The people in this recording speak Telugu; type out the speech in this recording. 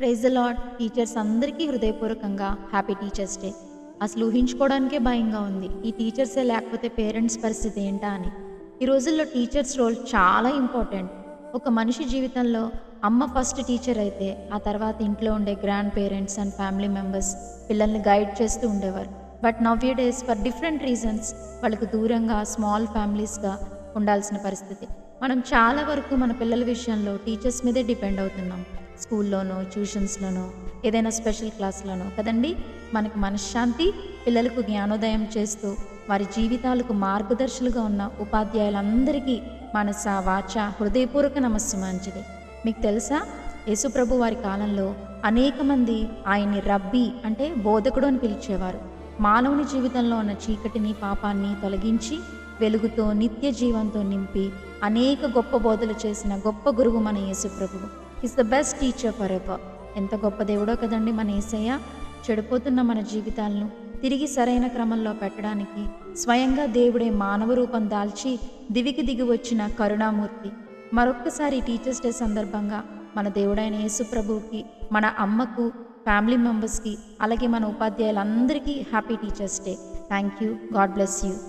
Praise the lord. టీచర్స్ అందరికీ హృదయపూర్వకంగా హ్యాపీ టీచర్స్ డే. అసలు ఊహించుకోవడానికే భయంగా ఉంది, ఈ టీచర్సే లేకపోతే పేరెంట్స్ పరిస్థితి ఏంటా అని. ఈ రోజుల్లో టీచర్స్ రోల్ చాలా ఇంపార్టెంట్. ఒక మనిషి జీవితంలో అమ్మ ఫస్ట్ టీచర్ అయితే, ఆ తర్వాత ఇంట్లో ఉండే grand parents and family members పిల్లల్ని గైడ్ చేస్తూ ఉండేవారు. But now you days for different reasons వాళ్ళకు దూరంగా స్మాల్ ఫ్యామిలీస్గా ఉండాల్సిన పరిస్థితి. మనం చాలా వరకు మన పిల్లల విషయంలో టీచర్స్ మీదే డిపెండ్ అవుతున్నాం. స్కూల్లోనో, ట్యూషన్స్లోనో, ఏదైనా స్పెషల్ క్లాస్లోనో కదండి. మనకి మనశ్శాంతి, పిల్లలకు జ్ఞానోదయం చేస్తూ వారి జీవితాలకు మార్గదర్శులుగా ఉన్న ఉపాధ్యాయులందరికీ మనస వాచ హృదయపూర్వక నమస్సుమాంచిది. మీకు తెలుసా, యేసుప్రభు వారి కాలంలో అనేక మంది ఆయన్ని రబ్బీ అంటే బోధకుడు అని పిలిచేవారు. మానవుని జీవితంలో ఉన్న చీకటిని, పాపాన్ని తొలగించి వెలుగుతో, నిత్య జీవంతో నింపి అనేక గొప్ప బోధలు చేసిన గొప్ప గురువు మన యేసుప్రభువు. Is the best teacher forever. ఎంత గొప్ప దేవుడో కదండి మన యేసయ్య. చెడిపోతున్న మన జీవితాలను తిరిగి సరైన క్రమంలో పెట్టడానికి స్వయంగా దేవుడే మానవ రూపం దాల్చి దివికి దిగి వచ్చిన కరుణామూర్తి. మరొక్కసారి టీచర్స్ డే సందర్భంగా మన దేవుడైన యేసుప్రభువుకి, మన అమ్మకు, ఫ్యామిలీ మెంబర్స్కి, అలాగే మన ఉపాధ్యాయులందరికీ happy teachers day. Thank you. God bless you.